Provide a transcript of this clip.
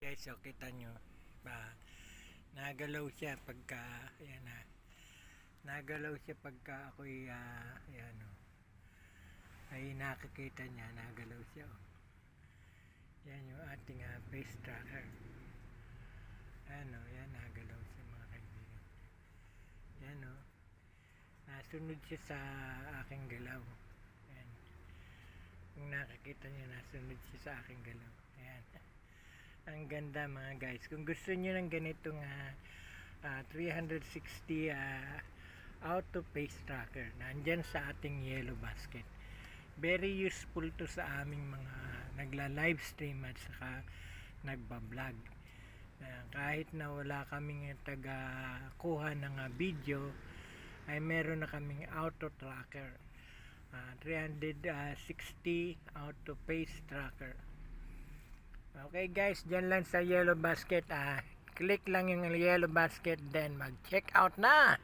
Guys, so kita nyo ba, nagalaw siya pagka ayan na, nagalaw siya pagka ako'y ayan o, ay nakikita niya, nagalaw siya o. Yan yung ating face tracker. Ano, yan, nagalaw siya mga kaibigan. Yan o, nasunod siya sa aking galaw. Yan, kung nakikita niyo, nasunod siya sa aking galaw. Ayan. Ang ganda mga guys. Kung gusto niyo ng ganitong 360 auto face tracker, nandyan sa ating yellow basket. Very useful to sa aming mga nagla-live stream at saka nagba-vlog. Kahit na wala kaming taga-kuha ng video, ay meron na kaming auto tracker. 360 auto face tracker. Okay guys, dyan lang sa yellow basket. Click lang yung yellow basket, then mag check out na.